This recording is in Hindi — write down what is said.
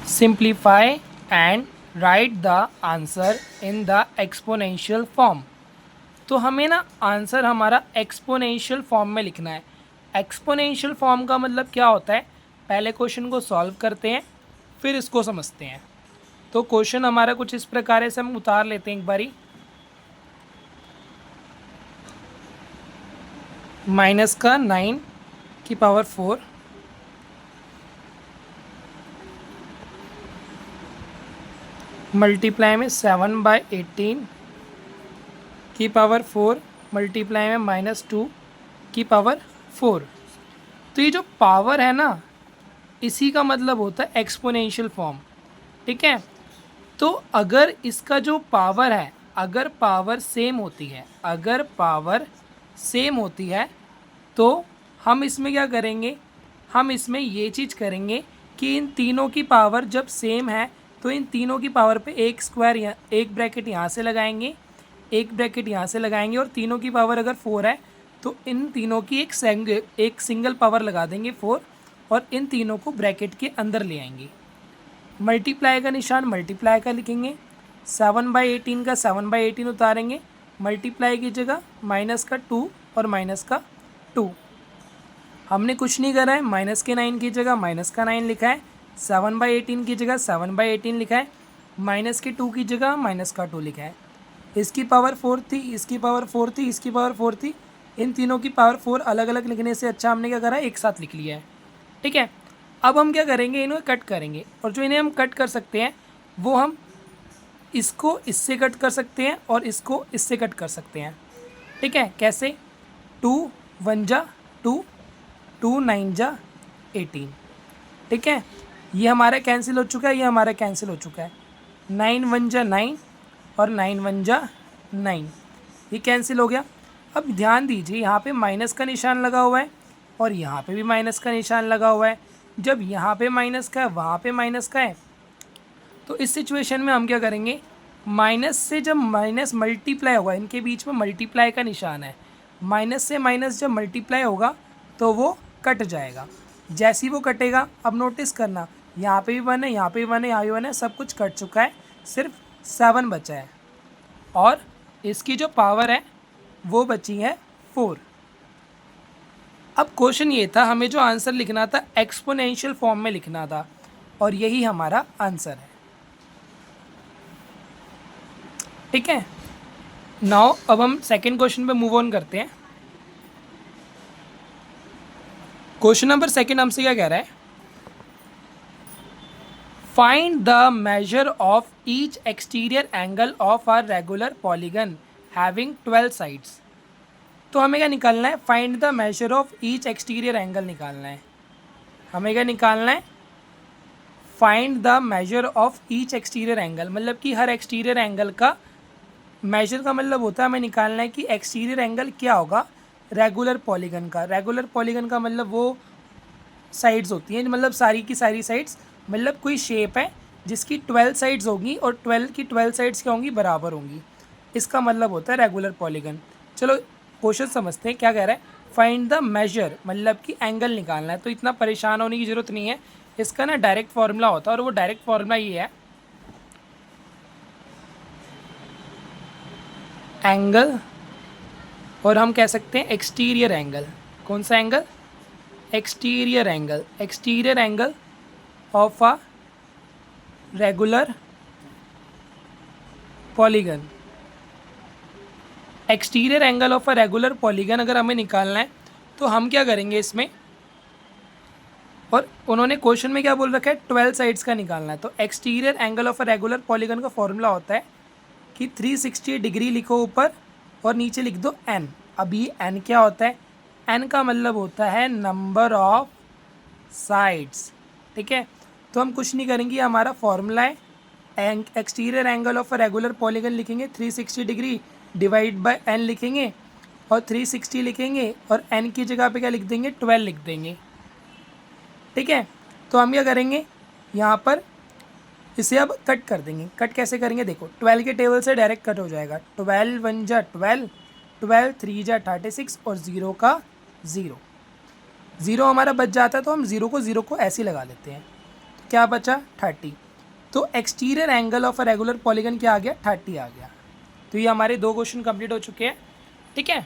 Simplify and right the answer in the exponential form. तो हमें ना आंसर हमारा एक्सपोनेंशियल फॉर्म में लिखना है। एक्सपोनेंशियल फॉर्म का मतलब क्या होता है, पहले क्वेश्चन को सॉल्व करते हैं फिर इसको समझते हैं। तो क्वेश्चन हमारा कुछ इस प्रकार से हम उतार लेते हैं एक बारी। माइनस का 9 की पावर 4 मल्टीप्लाई में 7/18 की पावर 4 मल्टीप्लाई में -2 की पावर 4। तो ये जो पावर है ना, इसी का मतलब होता है एक्सपोनेंशियल फॉर्म। ठीक है, तो अगर इसका जो पावर है, अगर पावर सेम होती है, अगर पावर सेम होती है तो हम इसमें क्या करेंगे, हम इसमें ये चीज़ करेंगे कि इन तीनों की पावर जब सेम है तो इन तीनों की पावर पे एक स्क्वायर या एक ब्रैकेट यहाँ से लगाएंगे, एक ब्रैकेट यहाँ से लगाएंगे, और तीनों की पावर अगर 4 है तो इन तीनों की एक सिंगल पावर लगा देंगे 4, और इन तीनों को ब्रैकेट के अंदर ले आएंगे। मल्टीप्लाई का निशान मल्टीप्लाई का लिखेंगे, 7/18 का 7/18 उतारेंगे, मल्टीप्लाई की जगह माइनस का 2 और माइनस का 2। हमने कुछ नहीं करा है, माइनस के 9 की जगह माइनस का 9 लिखा है, 7/18 की जगह 7/18 लिखा है, माइनस के 2 की जगह माइनस का 2 लिखा है। इसकी पावर 4 थी, इसकी पावर 4 थी, इसकी पावर 4 थी, इन तीनों की पावर 4 अलग अलग लिखने से अच्छा हमने क्या करा है, एक साथ लिख लिया है। ठीक है, अब हम क्या करेंगे, इन्हें कट करेंगे, और जो इन्हें हम कट कर सकते हैं वो हम इसको इससे कट कर सकते हैं और इसको इससे कट कर सकते हैं। ठीक है, कैसे, 2 1 जा 2, 2 9 जा 18। ठीक है, ये हमारा कैंसिल हो चुका है, ये हमारा कैंसिल हो चुका है। 9 1 जा 9 और 9 1 जा 9, ये कैंसिल हो गया। अब ध्यान दीजिए, यहाँ पे माइनस का निशान लगा हुआ है और यहाँ पे भी माइनस का निशान लगा हुआ है। जब यहाँ पे माइनस का है, वहाँ पे माइनस का है, तो इस सिचुएशन में हम क्या करेंगे, माइनस से जब माइनस मल्टीप्लाई होगा, इनके बीच में मल्टीप्लाई का निशान है, माइनस से माइनस जब मल्टीप्लाई होगा तो वो कट जाएगा। जैसे ही वो कटेगा, अब नोटिस करना, यहाँ पे भी 1 है, यहाँ पे भी 1 है, यहाँ भी 1 है, सब कुछ कट चुका है, सिर्फ 7 बचा है, और इसकी जो पावर है वो बची है 4। अब क्वेश्चन ये था, हमें जो आंसर लिखना था एक्सपोनेंशियल फॉर्म में लिखना था, और यही हमारा आंसर है। ठीक है, नाउ अब हम सेकंड क्वेश्चन पे मूव ऑन करते हैं। क्वेश्चन नंबर सेकंड हमसे क्या कह रहा है, find the measure of each exterior angle of a regular polygon having 12 sides. तो हमें क्या निकालना है, find the measure of each exterior angle निकालना है। हमें क्या निकालना है, find the measure of each exterior angle, मतलब कि हर एक्सटीरियर एंगल का मेजर का मतलब होता है हमें निकालना है कि एक्सटीरियर एंगल क्या होगा रेगुलर पॉलीगन का। रेगुलर पॉलीगन का मतलब वो साइड्स होती हैं, मतलब सारी की सारी साइड्स, मतलब कोई शेप है जिसकी 12 साइड्स होंगी और 12 की 12 साइड्स क्या होंगी, बराबर होंगी, इसका मतलब होता है रेगुलर पॉलीगन। चलो क्वेश्चन समझते हैं क्या कह रहा है, फाइंड द मेजर मतलब कि एंगल निकालना है। तो इतना परेशान होने की ज़रूरत नहीं है, इसका ना डायरेक्ट फार्मूला होता है, और वो डायरेक्ट फार्मूला ये है, एंगल, और हम कह सकते हैं एक्सटीरियर एंगल। कौन सा angle, exterior angle, exterior angle of a regular polygon. Exterior angle of a regular polygon अगर हमें निकालना है तो हम क्या करेंगे इसमें, और उन्होंने क्वेश्चन में क्या बोल रखा है, 12 साइड्स का निकालना है। तो exterior angle of a regular polygon का फॉर्मूला होता है कि 360 डिग्री लिखो ऊपर और नीचे लिख दो n। अब ये n क्या होता है, n का मतलब होता है नंबर ऑफ साइड्स। ठीक है, तो हम कुछ नहीं करेंगे, हमारा फॉर्मूला है, exterior angle of a regular polygon लिखेंगे 360 डिग्री डिवाइड बाय n लिखेंगे, और 360 लिखेंगे और n की जगह पे क्या लिख देंगे, 12 लिख देंगे। ठीक है, तो हम क्या करेंगे, यहाँ पर इसे अब कट कर देंगे। कट कैसे करेंगे, देखो 12 के टेबल से डायरेक्ट कट हो जाएगा, 12 1 जा 12, 12 3 जा 36, और 0 का 0, 0 हमारा बच जाता है, तो हम 0 को ऐसे ही लगा लेते हैं। क्या बचा 30। तो exterior angle of a regular polygon क्या आ गया 30 आ गया। तो ये हमारे 2 क्वेश्चन कंप्लीट हो चुके हैं, ठीक है।